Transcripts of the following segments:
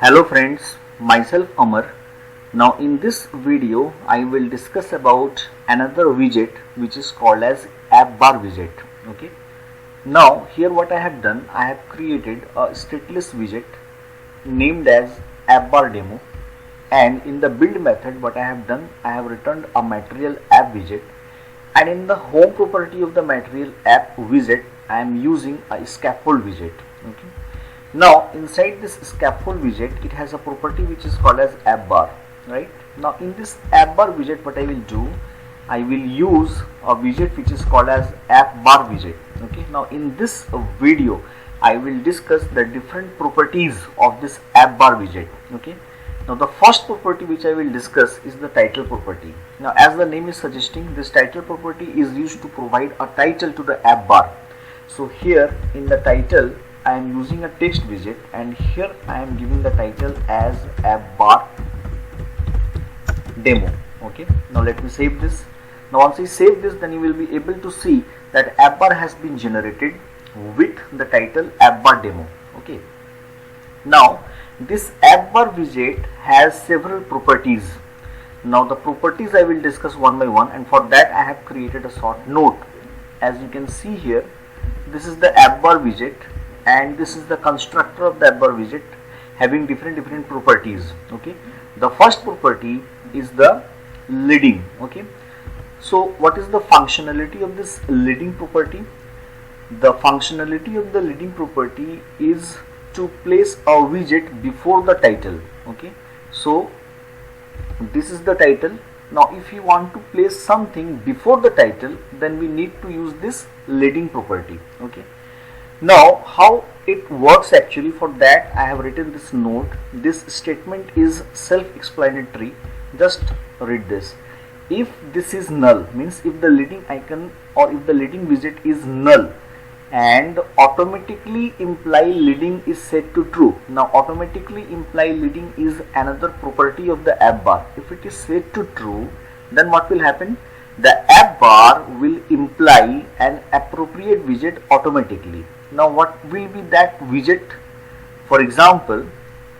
Hello friends, myself Amar. Now in this video I will discuss about another widget which is called as app bar widget. Okay. Now here what I have done, I have created a stateless widget named as app bar demo, and in the build method what I have done, I have returned a material app widget, and in the home property of the material app widget I am using a scaffold widget. Okay. Now inside this scaffold widget it has a property which is called as app bar, right? Now in this app bar widget what I will do, I will use a widget which is called as app bar widget. Okay. Now in this video I will discuss the different properties of this app bar widget. Okay. Now the first property which I will discuss is the title property. Now as the name is suggesting, this title property is used to provide a title to the app bar. So here in the title I am using a text widget, and here I am giving the title as app bar demo. Okay. Now let me save this. Now once I save this, then you will be able to see that app bar has been generated with the title app bar demo. Okay. Now this app bar widget has several properties. Now the properties I will discuss one by one, and for that I have created a short note. As you can see here, this is the app bar widget, and this is the constructor of the app bar widget having different properties. Okay. The first property is the leading. Okay. So what is the functionality of this leading property? The functionality of the leading property is to place a widget before the title. Okay. So this is the title. Now if you want to place something before the title, then we need to use this leading property. Okay. Now how it works, actually for that I have written this note. This statement is self-explanatory. Just read this. If this is null, means if the leading icon or if the leading widget is null, and automatically imply leading is set to true. Now automatically imply leading is another property of the app bar. If it is set to true, then what will happen? The app bar will imply an appropriate widget automatically. Now what will be that widget? For example,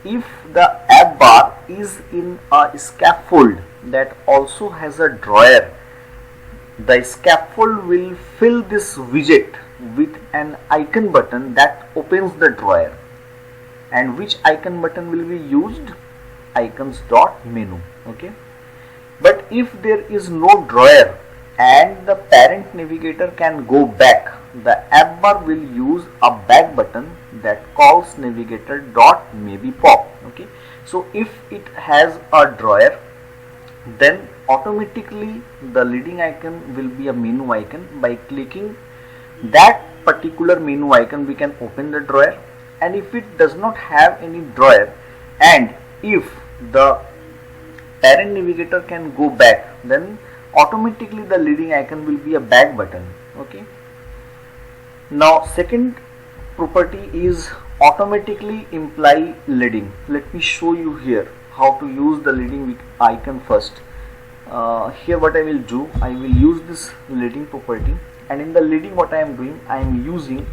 if the app bar is in a scaffold that also has a drawer, the scaffold will fill this widget with an icon button that opens the drawer. And which icon button will be used? Icons.menu. Okay. But if there is no drawer and the parent navigator can go back, the app bar will use a back button that calls navigator.maybe-pop. Okay. So if it has a drawer, then automatically the leading icon will be a menu icon. By clicking that particular menu icon we can open the drawer, and if it does not have any drawer and if the parent navigator can go back, then automatically the leading icon will be a back button. Okay. Now second property is automatically imply leading. Let me show you here how to use the leading icon first. Here what I will do, I will use this leading property, and in the leading what I am doing, I am using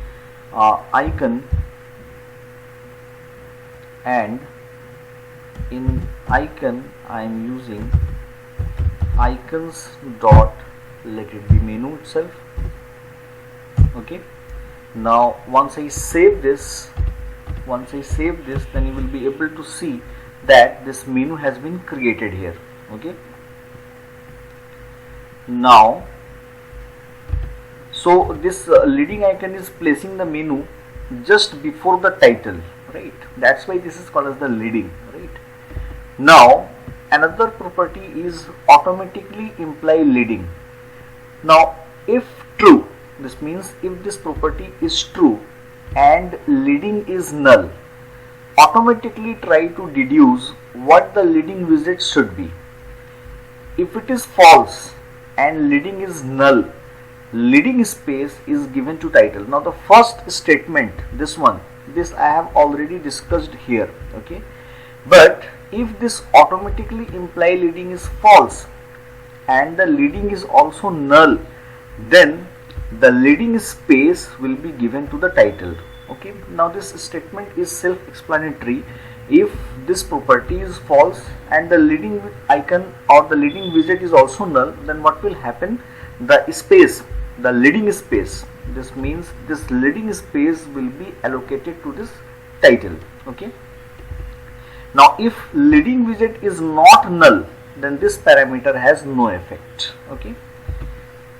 icon, and in icon I am using icons dot, let it be menu itself. Okay. Now once I save this, then you will be able to see that this menu has been created here. Okay. Now so this leading icon is placing the menu just before the title, right? That's why this is called as the leading, right? Now another property is automatically imply leading. Now if true, this means if this property is true and leading is null, automatically try to deduce what the leading widget should be. If it is false and leading is null, leading space is given to title. Now the first statement, this I have already discussed here. Okay. But if this automatically imply leading is false and the leading is also null, then the leading space will be given to the title. Okay. Now this statement is self-explanatory. If this property is false and the leading icon or the leading widget is also null, then what will happen? The space, the leading space, this means this leading space will be allocated to this title. Okay. Now if leading widget is not null, then this parameter has no effect. Okay.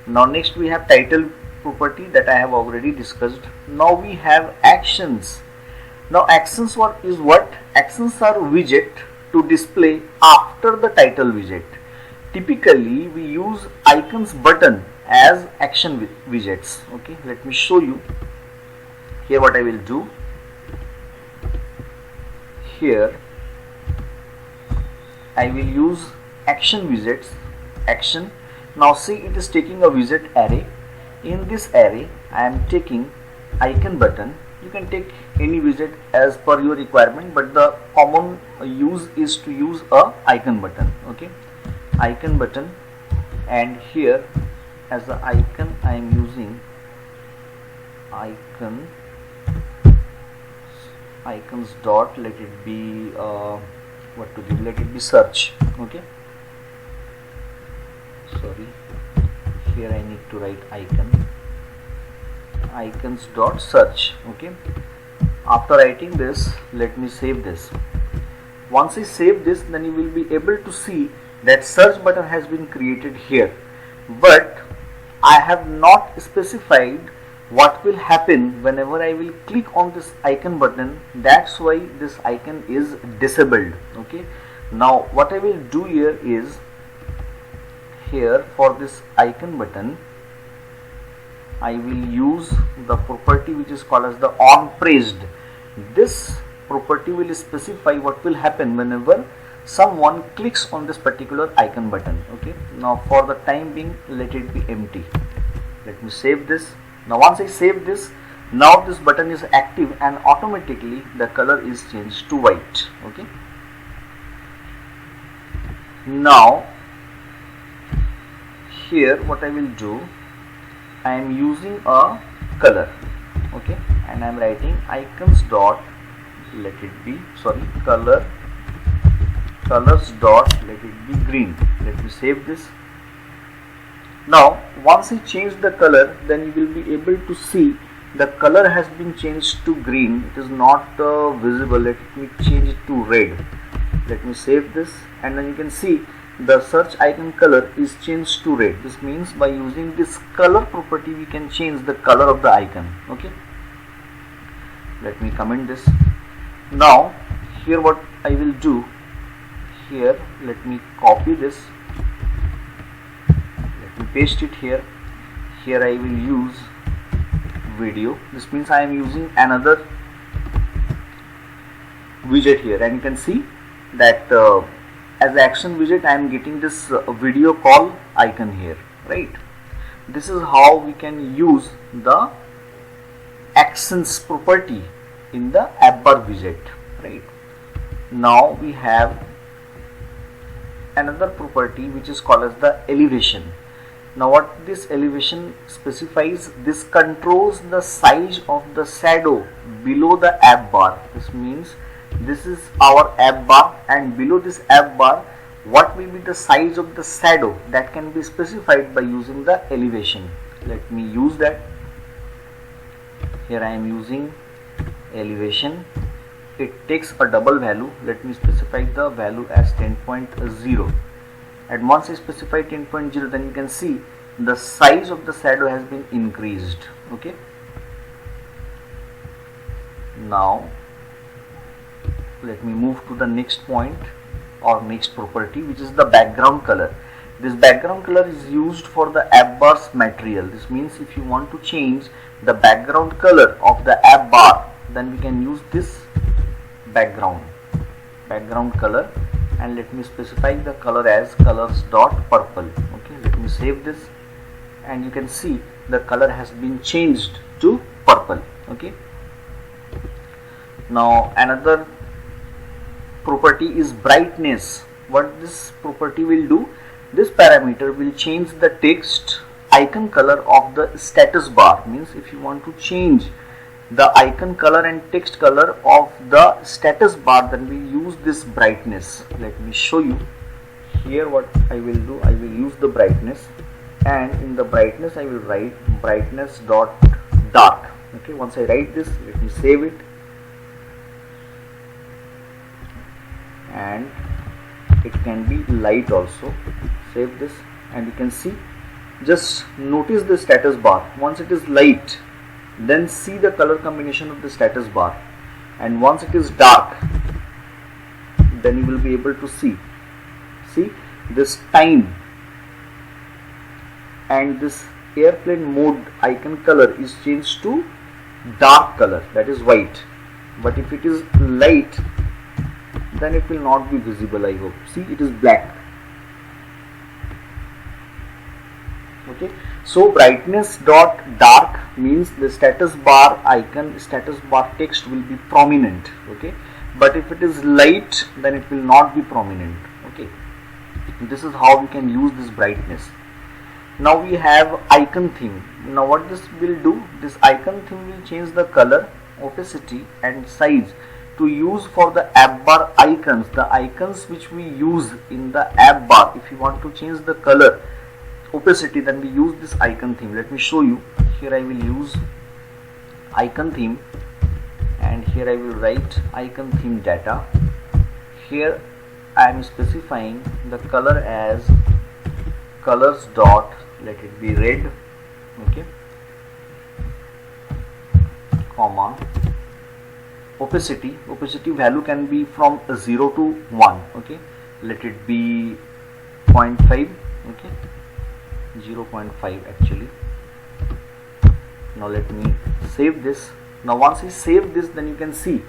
Now next we have title property that I have already discussed. Now we have actions. Now actions is what? Actions are widget to display after the title widget. Typically we use icons button as action widgets. Okay, let me show you. Here what I will do. Here I will use action widgets, action. Now see, it is taking a widget array. In this array I am taking icon button. You can take any widget as per your requirement, but the common use is to use a icon button. Okay, icon button, and here as the icon I am using icons dot, let it be what to do, let it be search. Okay, sorry, here I need to write icons dot search. Okay, after writing this, let me save this. Once I save this, then you will be able to see that search button has been created here, but I have not specified what will happen whenever I will click on this icon button. That's why this icon is disabled. Okay, now what I will do here is, here for this icon button I will use the property which is called as the onPraised. This property will specify what will happen whenever someone clicks on this particular icon button. Okay, now for the time being, let it be empty. Let me save this. Now once I save this, now this button is active and automatically the color is changed to white. Okay, now here what I will do, I am using a color. Okay, and I am writing icons dot, let it be, sorry, colors dot, let it be green. Let me save this. Now once I change the color, then you will be able to see the color has been changed to green. It is not visible. Let me change it to red. Let me save this, and then you can see the search icon color is changed to red. This means by using this color property we can change the color of the icon. Okay, let me comment this. Now here what I will do, here let me copy this, let me paste it here. Here I will use video. This means I am using another widget here, and you can see that as action widget I am getting this video call icon here, right? This is how we can use the actions property in the app bar widget, right? Now we have another property which is called as the elevation. Now what this elevation specifies, this controls the size of the shadow below the app bar. This means this is our app bar, and below this app bar what will be the size of the shadow, that can be specified by using the elevation. Let me use that. Here I am using elevation. It takes a double value. Let me specify the value as 10.0, and once I specify 10.0, then you can see the size of the shadow has been increased. Okay, now let me move to the next point or next property, which is the background color. This background color is used for the app bar's material. This means if you want to change the background color of the app bar, then we can use this background color, and let me specify the color as colors dot purple. Okay, let me save this, and you can see the color has been changed to purple. Okay, now another property is brightness. What this property will do, this parameter will change the text icon color of the status bar. Means if you want to change the icon color and text color of the status bar, then we use this brightness. Let me show you here what I will do. I will use the brightness, and in the brightness I will write brightness dot dark. Okay, once I write this, let me save it, and it can be light also. Save this, and you can see, just notice the status bar. Once it is light, then see the color combination of the status bar, and once it is dark, then you will be able to see this time, and this airplane mode icon color is changed to dark color, that is white. But if it is light, then it will not be visible. I hope. See, it is black. Okay, so brightness dot dark means the status bar icon, status bar text will be prominent. Okay, but if it is light, then it will not be prominent. Okay, this is how we can use this brightness. Now we have icon theme. Now what this will do, this icon theme will change the color, opacity and size to use for the app bar icons, the icons which we use in the app bar. If you want to change the color, opacity, then we use this icon theme. Let me show you. Here I will use icon theme, and here I will write icon theme data. Here I am specifying the color as colors dot, let it be red. Okay, comma, opacity value can be from 0 to 1. Okay, let it be 0.5. okay, 0.5 actually. Now let me save this. Now once I save this, then you can see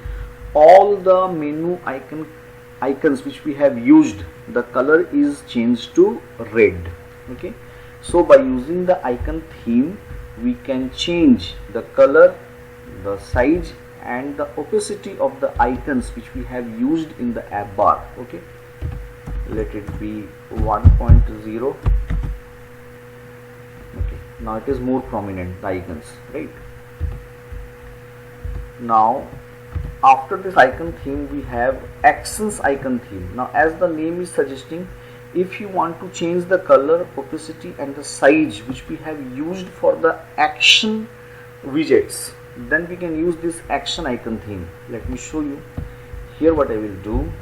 all the menu icons which we have used, the color is changed to red. Okay, so by using the icon theme, we can change the color, the size and the opacity of the icons which we have used in the app bar. Okay, let it be 1.0. okay, now it is more prominent, the icons, right? Now after this icon theme, we have actions icon theme. Now as the name is suggesting, if you want to change the color, opacity and the size which we have used for the action widgets, then we can use this action icon theme. Let me show you. Here what I will do,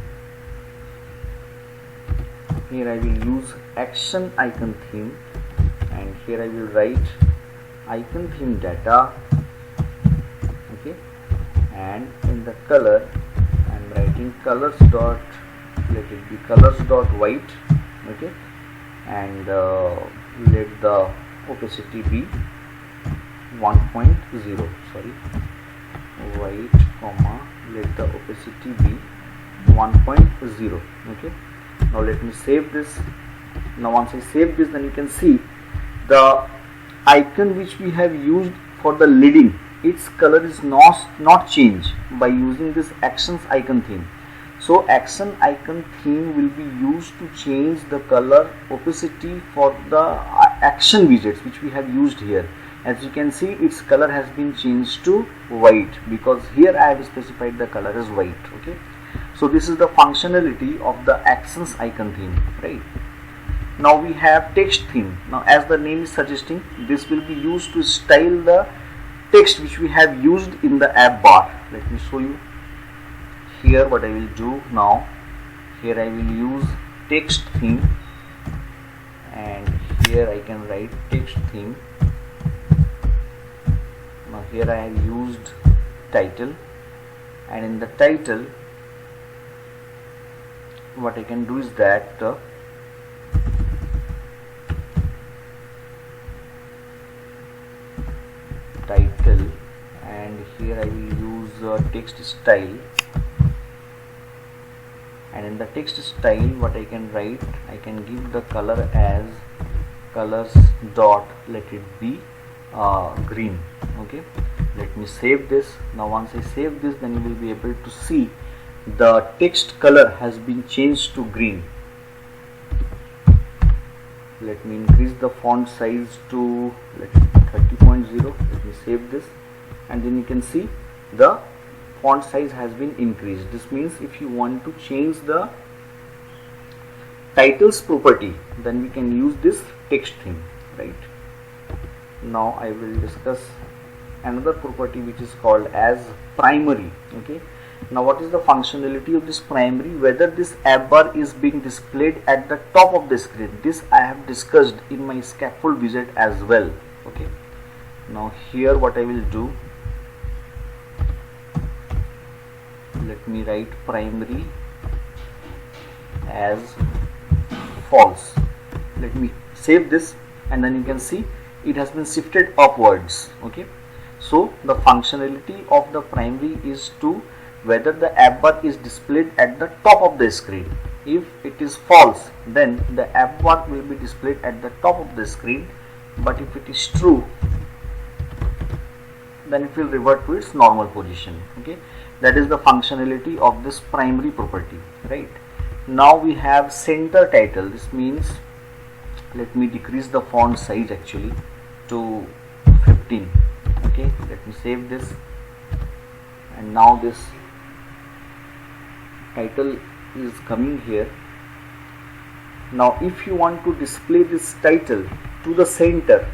here I will use action icon theme, and here I will write icon theme data. Okay, and in the color I am writing colors dot, let it be colors dot white. Okay, and let the opacity be 1.0. sorry, white, comma, let the opacity be 1.0. okay, now let me save this. Now once I save this, then you can see the icon which we have used for the leading, its color is not changed by using this actions icon theme. So action icon theme will be used to change the color, opacity for the action widgets which we have used here. As you can see, its color has been changed to white because here I have specified the color as white. Okay, so this is the functionality of the actions icon theme, right? Now we have text theme. Now as the name is suggesting, this will be used to style the text which we have used in the app bar. Let me show you. Here what I will do now, here I will use text theme, and here I can write text theme. Now here I have used title, and in the title what I can do is that title, and here I will use text style, and in the text style what I can write, I can give the color as colors dot, let it be green. Okay, let me save this. Now once I save this, then you will be able to see the text color has been changed to green. Let me increase the font size to 30.0. Let me save this, and then you can see the font size has been increased. This means if you want to change the titles property, then we can use this text theme, right? Now I will discuss another property which is called as primary. Okay, now what is the functionality of this primary? Whether this app bar is being displayed at the top of the screen. This I have discussed in my scaffold widget as well. Okay, now here what I will do, let me write primary as false. Let me save this, and then you can see it has been shifted upwards. Okay, so the functionality of the primary is to whether the app bar is displayed at the top of the screen. If it is false, then the app bar will be displayed at the top of the screen, but if it is true, then it will revert to its normal position. Okay, that is the functionality of this primary property, right? Now we have center title. This means, let me decrease the font size actually to 15. Okay, let me save this, and now this title is coming here. Now if you want to display this title to the center,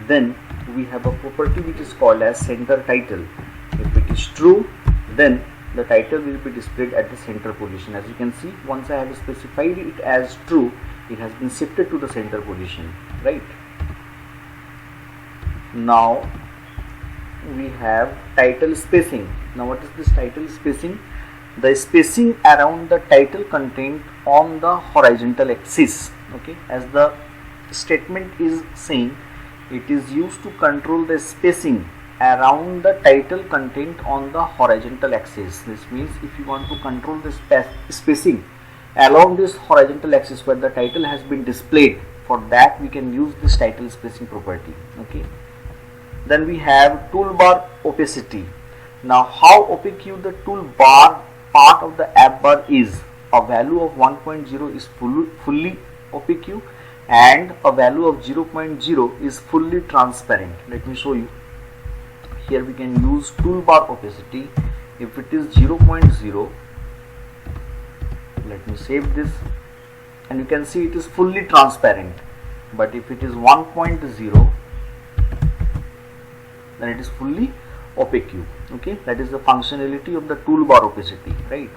then we have a property which is called as center title. If it is true, then the title will be displayed at the center position. As you can see, once I have specified it as true, it has been shifted to the center position, right? Now we have title spacing. Now what is this title spacing? The spacing around the title content on the horizontal axis. Okay, as the statement is saying, it is used to control the spacing around the title content on the horizontal axis. This means if you want to control the spacing along this horizontal axis where the title has been displayed, for that we can use this title spacing property. Okay, then we have toolbar opacity. Now how opaque the toolbar part of the app bar is? A value of 1.0 is fully opaque, and a value of 0.0 is fully transparent. Let me show you. Here we can use toolbar opacity. If it is 0.0, let me save this, and you can see it is fully transparent. But if it is 1.0, then it is fully opaque. Okay, that is the functionality of the toolbar opacity, right?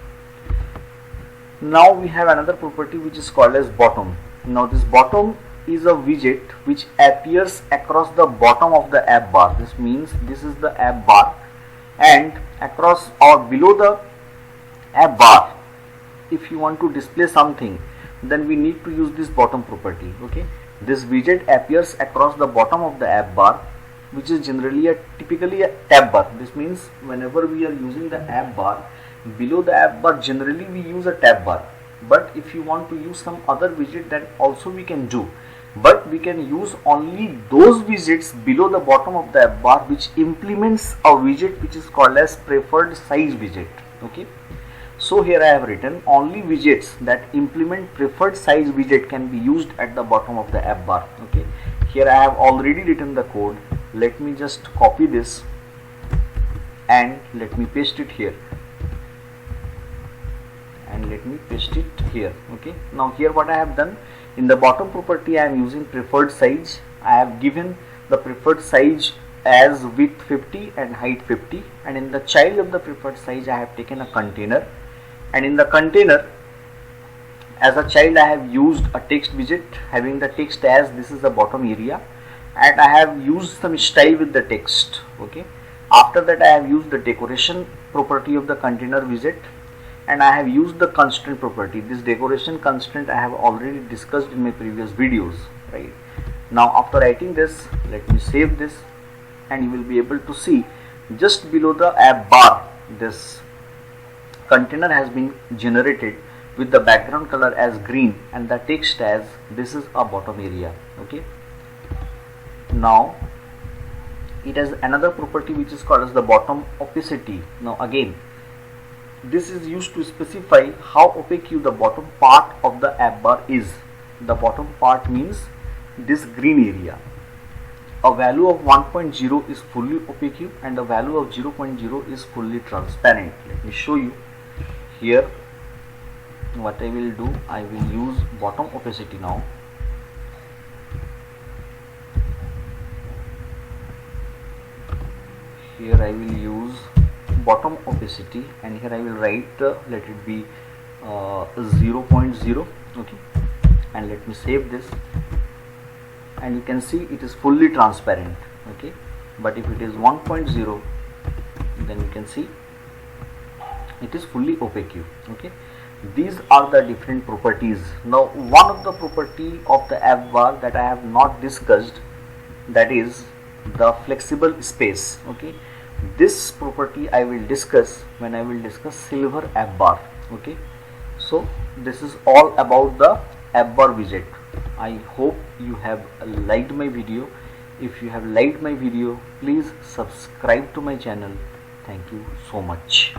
Now we have another property which is called as bottom. Now this bottom is a widget which appears across the bottom of the app bar. This means this is the app bar, and across or below the app bar, if you want to display something, then we need to use this bottom property. Okay, this widget appears across the bottom of the app bar, which is generally typically a tab bar. This means whenever we are using the app bar, below the app bar generally we use a tab bar. But if you want to use some other widget, then also we can do, but we can use only those widgets below the bottom of the app bar which implements a widget which is called as preferred size widget. Okay, so here I have written only widgets that implement preferred size widget can be used at the bottom of the app bar. Okay, here I have already written the code. Let me just copy this and let me paste it here, and let me paste it here. Okay, now here what I have done, in the bottom property I am using preferred size. I have given the preferred size as width 50 and height 50, and in the child of the preferred size I have taken a container, and in the container as a child I have used a text widget having the text as this is the bottom area, and I have used some style with the text. Okay, after that I have used the decoration property of the container widget, and I have used the constraint property. This decoration constraint I have already discussed in my previous videos, right? Now after writing this, let me save this, and you will be able to see just below the app bar this container has been generated with the background color as green and the text as this is a bottom area. Okay, now it has another property which is called as the bottom opacity. Now again, this is used to specify how opaque the bottom part of the app bar is. The bottom part means this green area. a value of 1.0 is fully opaque and a value of 0.0 is fully transparent. Let me show you here. What I will do, I will use bottom opacity now. Here I will use bottom opacity and here I will write let it be 0.0. okay, and let me save this, and you can see it is fully transparent. Okay, but if it is 1.0, then you can see it is fully opaque. Okay, these are the different properties. Now one of the property of the app bar that I have not discussed, that is the flexible space. Okay, this property I will discuss when I will discuss silver app bar. Okay, so this is all about the app bar widget. I hope you have liked my video. If you have liked my video, please subscribe to my channel. Thank you so much.